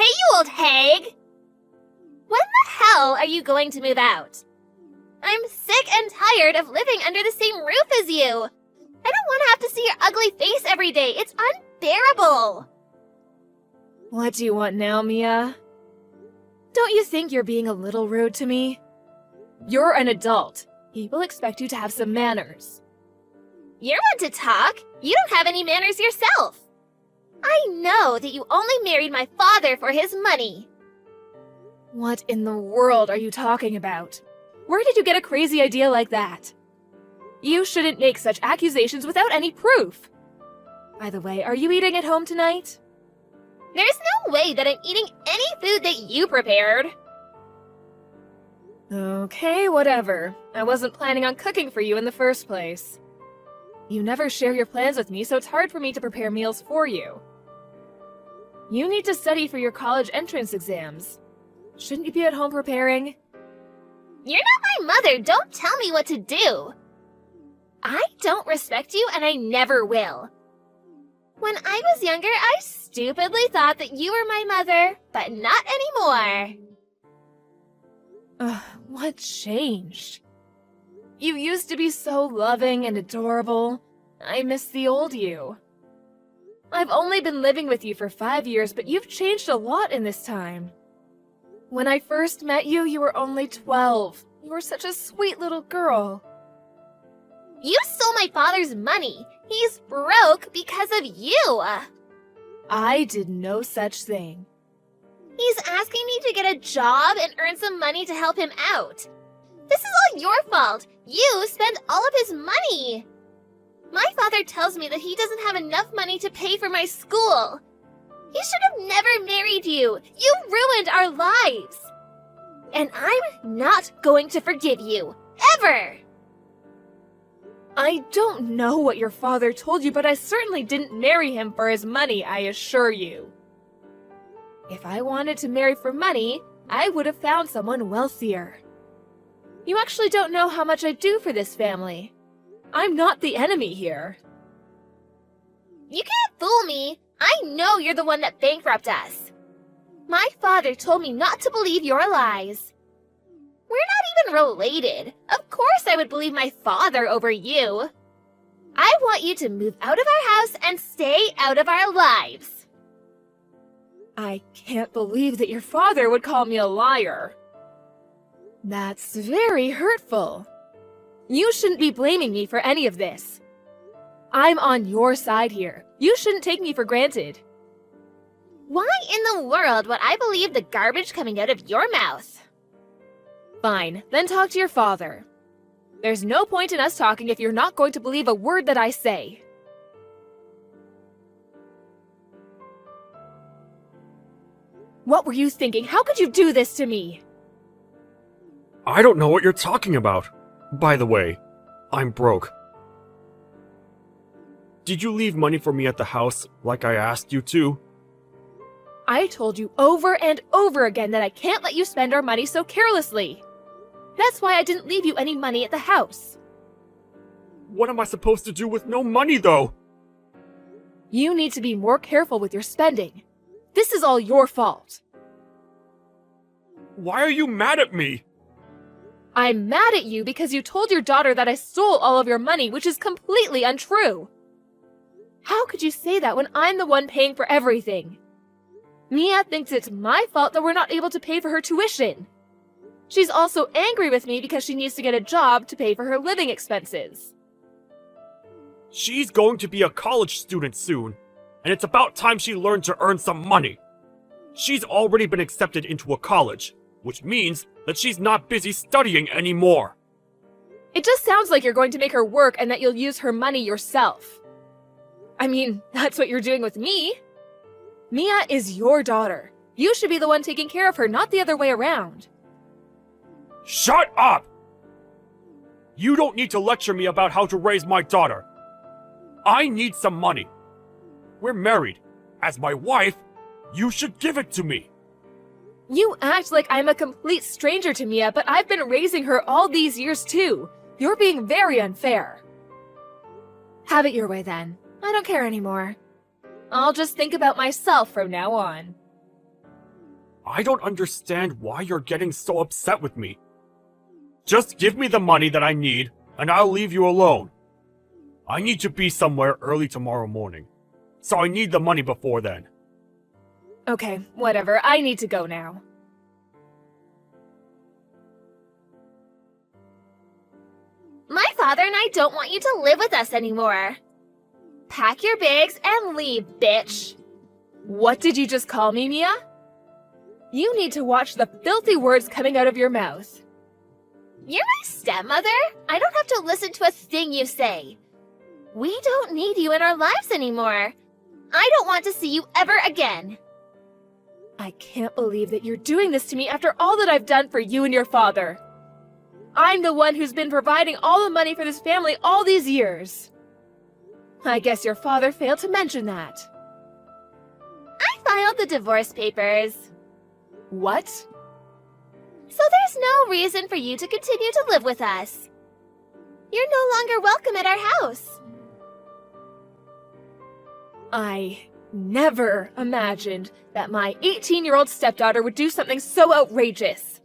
Hey, you old hag! When the hell are you going to move out? I'm sick and tired of living under the same roof as you. I don't want to have to see your ugly face every day. It's unbearable. What do you want now, Mia? Don't you think you're being a little rude to me? You're an adult. People expect you to have some manners. You're one to talk. You don't have any manners yourself. I know that you only married my father for his money. What in the world are you talking about? Where did you get a crazy idea like that? You shouldn't make such accusations without any proof. By the way, are you eating at home tonight? There's no way that I'm eating any food that you prepared. Okay, whatever. I wasn't planning on cooking for you in the first place. You never share your plans with me, so it's hard for me to prepare meals for you. You need to study for your college entrance exams. Shouldn't you be at home preparing? You're not my mother. Don't tell me what to do. I don't respect you, and I never will. When I was younger, I stupidly thought that you were my mother, but not anymore. What changed? You used to be so loving and adorable. I miss the old you. I've only been living with you for 5 years, but you've changed a lot in this time. When I first met you, you were only 12. You were such a sweet little girl. You stole my father's money. He's broke because of you. I did no such thing. He's asking me to get a job and earn some money to help him out. This is all your fault. You spend all of his money. My father tells me that he doesn't have enough money to pay for my school. He should have never married you. You ruined our lives. And I'm not going to forgive you. Ever. I don't know what your father told you, but I certainly didn't marry him for his money, I assure you. If I wanted to marry for money, I would have found someone wealthier. You actually don't know how much I do for this family. I'm not the enemy here. You can't fool me. I know you're the one that bankrupted us. My father told me not to believe your lies. We're not even related. Of course I would believe my father over you. I want you to move out of our house and stay out of our lives. I can't believe that your father would call me a liar. That's very hurtful. You shouldn't be blaming me for any of this. I'm on your side here. You shouldn't take me for granted. Why in the world would I believe the garbage coming out of your mouth? Fine, then talk to your father. There's no point in us talking if you're not going to believe a word that I say. What were you thinking? How could you do this to me? I don't know what you're talking about. By the way, I'm broke. Did you leave money for me at the house like I asked you to? I told you over and over again that I can't let you spend our money so carelessly. That's why I didn't leave you any money at the house. What am I supposed to do with no money, though? You need to be more careful with your spending. This is all your fault. Why are you mad at me? I'm mad at you because you told your daughter that I stole all of your money, which is completely untrue. How could you say that when I'm the one paying for everything? Mia thinks it's my fault that we're not able to pay for her tuition. She's also angry with me because she needs to get a job to pay for her living expenses. She's going to be a college student soon, and it's about time she learned to earn some money. She's already been accepted into a college, which means that she's not busy studying anymore. It just sounds like you're going to make her work and that you'll use her money yourself. I mean, that's what you're doing with me. Mia is your daughter. You should be the one taking care of her, not the other way around. Shut up! You don't need to lecture me about how to raise my daughter. I need some money. We're married. As my wife, you should give it to me. You act like I'm a complete stranger to Mia, but I've been raising her all these years too. You're being very unfair. Have it your way then. I don't care anymore. I'll just think about myself from now on. I don't understand why you're getting so upset with me. Just give me the money that I need, and I'll leave you alone. I need to be somewhere early tomorrow morning, so I need the money before then. Okay, whatever. I need to go now. My father and I don't want you to live with us anymore. Pack your bags and leave, bitch. What did you just call me, Mia? You need to watch the filthy words coming out of your mouth. You're my stepmother. I don't have to listen to a thing you say. We don't need you in our lives anymore. I don't want to see you ever again. I can't believe that you're doing this to me after all that I've done for you and your father. I'm the one who's been providing all the money for this family all these years. I guess your father failed to mention that. I filed the divorce papers. What? So there's no reason for you to continue to live with us. You're no longer welcome at our house. I never imagined that my 18-year-old stepdaughter would do something so outrageous.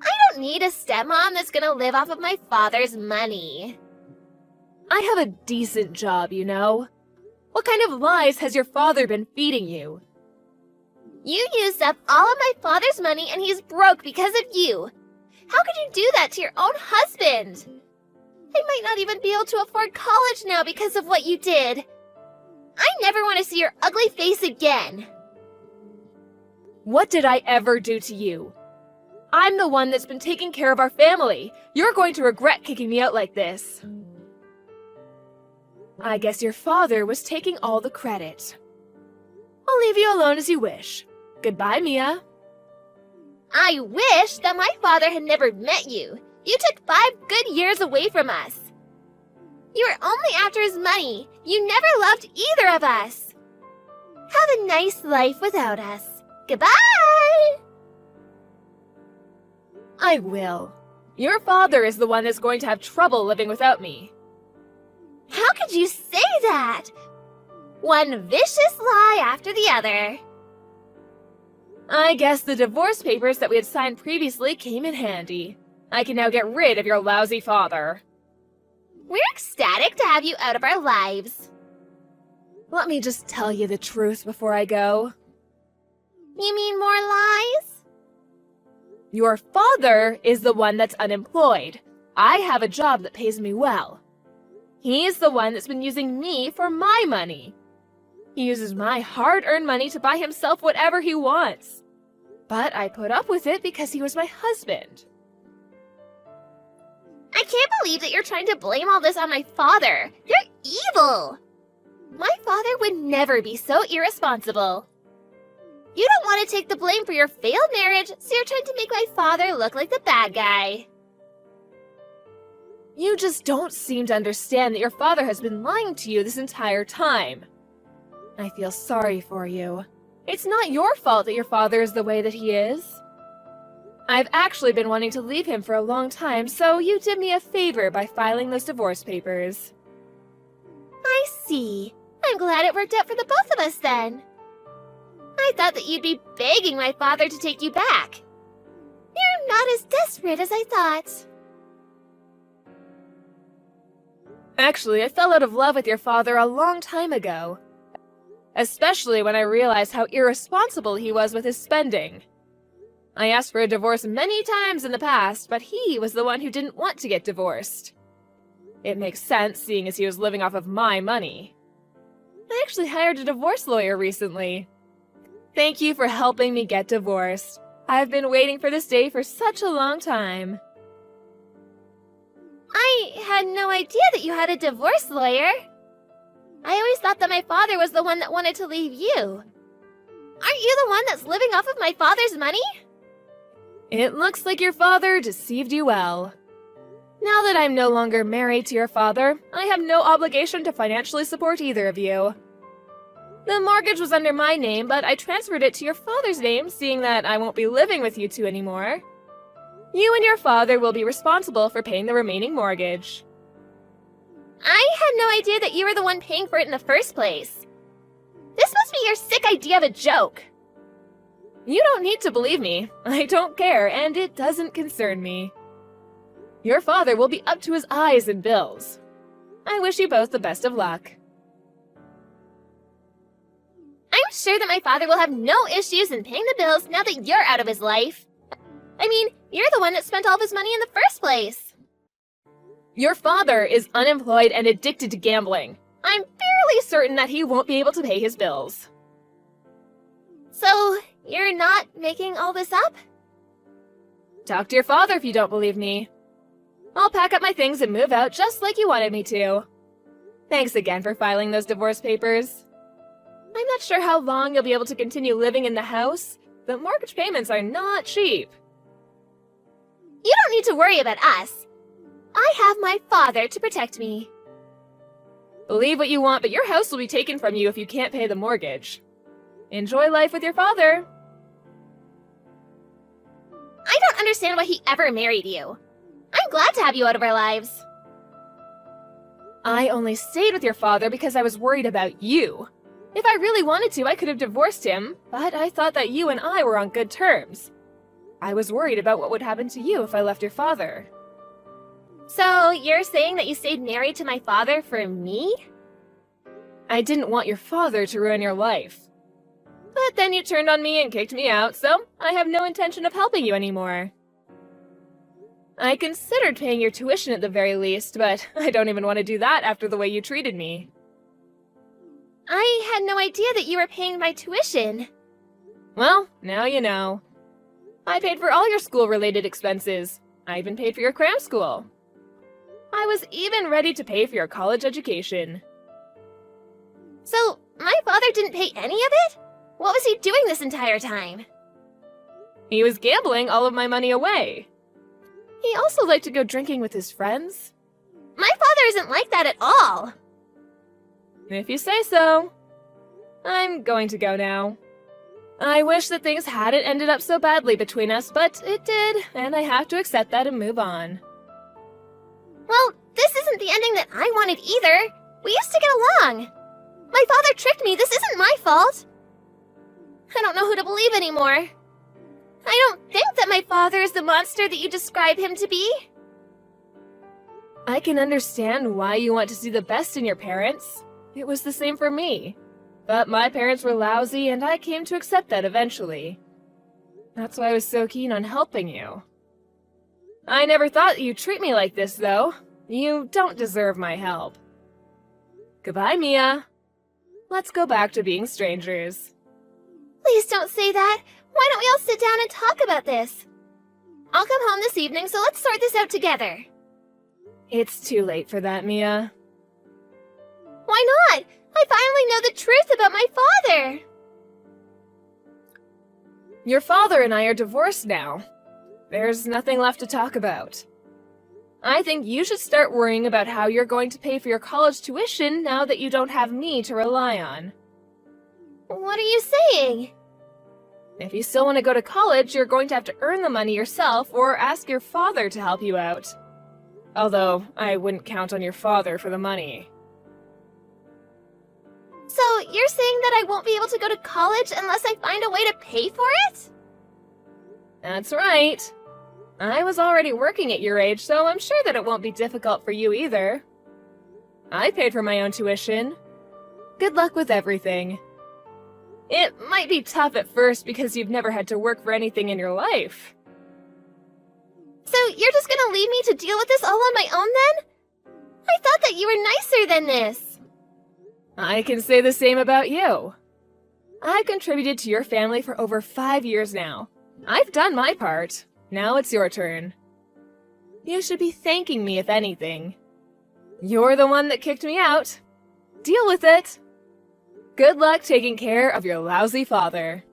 I don't need a stepmom that's gonna live off of my father's money. I have a decent job, you know. What kind of lies has your father been feeding you? You used up all of my father's money and he's broke because of you. How could you do that to your own husband? I might not even be able to afford college now because of what you did. I never want to see your ugly face again. What did I ever do to you? I'm the one that's been taking care of our family. You're going to regret kicking me out like this. I guess your father was taking all the credit. I'll leave you alone as you wish. Goodbye, Mia. I wish that my father had never met you. You took 5 good years away from us. You were only after his money. You never loved either of us. Have a nice life without us. Goodbye! I will. Your father is the one that's going to have trouble living without me. How could you say that? One vicious lie after the other. I guess the divorce papers that we had signed previously came in handy. I can now get rid of your lousy father. We're ecstatic to have you out of our lives. Let me just tell you the truth before I go. You mean more lies? Your father is the one that's unemployed. I have a job that pays me well. He's the one that's been using me for my money. He uses my hard-earned money to buy himself whatever he wants. But I put up with it because he was my husband. I can't believe that you're trying to blame all this on my father. You're evil. My father would never be so irresponsible. You don't want to take the blame for your failed marriage, so you're trying to make my father look like the bad guy. You just don't seem to understand that your father has been lying to you this entire time. I feel sorry for you. It's not your fault that your father is the way that he is. I've actually been wanting to leave him for a long time, so you did me a favor by filing those divorce papers. I see. I'm glad it worked out for the both of us then. I thought that you'd be begging my father to take you back. You're not as desperate as I thought. Actually, I fell out of love with your father a long time ago. Especially when I realized how irresponsible he was with his spending. I asked for a divorce many times in the past, but he was the one who didn't want to get divorced. It makes sense, seeing as he was living off of my money. I actually hired a divorce lawyer recently. Thank you for helping me get divorced. I've been waiting for this day for such a long time. I had no idea that you had a divorce lawyer. I always thought that my father was the one that wanted to leave you. Aren't you the one that's living off of my father's money? It looks like your father deceived you well. Now that I'm no longer married to your father, I have no obligation to financially support either of you. The mortgage was under my name, but I transferred it to your father's name, seeing that I won't be living with you two anymore. You and your father will be responsible for paying the remaining mortgage. I had no idea that you were the one paying for it in the first place. This must be your sick idea of a joke. You don't need to believe me. I don't care, and it doesn't concern me. Your father will be up to his eyes in bills. I wish you both the best of luck. I'm sure that my father will have no issues in paying the bills now that you're out of his life. I mean, you're the one that spent all of his money in the first place. Your father is unemployed and addicted to gambling. I'm fairly certain that he won't be able to pay his bills. So, you're not making all this up? Talk to your father if you don't believe me. I'll pack up my things and move out just like you wanted me to. Thanks again for filing those divorce papers. I'm not sure how long you'll be able to continue living in the house, but mortgage payments are not cheap. You don't need to worry about us. I have my father to protect me. Believe what you want, but your house will be taken from you if you can't pay the mortgage. Enjoy life with your father. I don't understand why he ever married you. I'm glad to have you out of our lives. I only stayed with your father because I was worried about you. If I really wanted to, I could have divorced him, but I thought that you and I were on good terms. I was worried about what would happen to you if I left your father. So, you're saying that you stayed married to my father for me? I didn't want your father to ruin your life. But then you turned on me and kicked me out, so I have no intention of helping you anymore. I considered paying your tuition at the very least, but I don't even want to do that after the way you treated me. I had no idea that you were paying my tuition. Well, now you know. I paid for all your school-related expenses. I even paid for your cram school. I was even ready to pay for your college education. So, my father didn't pay any of it? What was he doing this entire time? He was gambling all of my money away. He also liked to go drinking with his friends. My father isn't like that at all. If you say so. I'm going to go now. I wish that things hadn't ended up so badly between us, but it did, and I have to accept that and move on. Well, this isn't the ending that I wanted either. We used to get along. My father tricked me. This isn't my fault. I don't know who to believe anymore. I don't think that my father is the monster that you describe him to be. I can understand why you want to see the best in your parents. It was the same for me. But my parents were lousy, and I came to accept that eventually. That's why I was so keen on helping you. I never thought you'd treat me like this, though. You don't deserve my help. Goodbye, Mia. Let's go back to being strangers. Please don't say that. Why don't we all sit down and talk about this? I'll come home this evening, so let's sort this out together. It's too late for that, Mia. Why not? I finally know the truth about my father. Your father and I are divorced now. There's nothing left to talk about. I think you should start worrying about how you're going to pay for your college tuition now that you don't have me to rely on. What are you saying? If you still want to go to college, you're going to have to earn the money yourself or ask your father to help you out. Although, I wouldn't count on your father for the money. So, you're saying that I won't be able to go to college unless I find a way to pay for it? That's right. I was already working at your age, so I'm sure that it won't be difficult for you either. I paid for my own tuition. Good luck with everything. It might be tough at first because you've never had to work for anything in your life. So, you're just gonna leave me to deal with this all on my own then? I thought that you were nicer than this. I can say the same about you. I've contributed to your family for over 5 years now. I've done my part. Now it's your turn. You should be thanking me if anything. You're the one that kicked me out. Deal with it. Good luck taking care of your lousy father.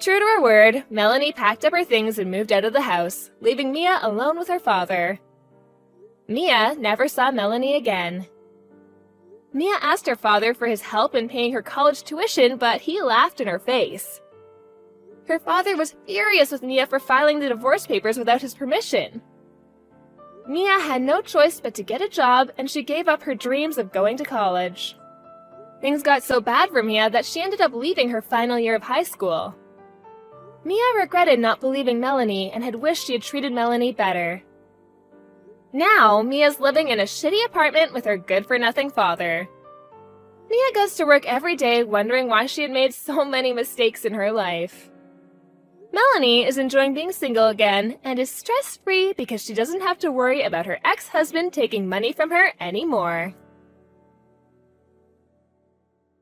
True to her word, Melanie packed up her things and moved out of the house, leaving Mia alone with her father. Mia never saw Melanie again. Mia asked her father for his help in paying her college tuition, but he laughed in her face. Her father was furious with Mia for filing the divorce papers without his permission. Mia had no choice but to get a job, and she gave up her dreams of going to college. Things got so bad for Mia that she ended up leaving her final year of high school. Mia regretted not believing Melanie and had wished she had treated Melanie better. Now, Mia's living in a shitty apartment with her good-for-nothing father. Mia goes to work every day wondering why she had made so many mistakes in her life. Melanie is enjoying being single again and is stress-free because she doesn't have to worry about her ex-husband taking money from her anymore.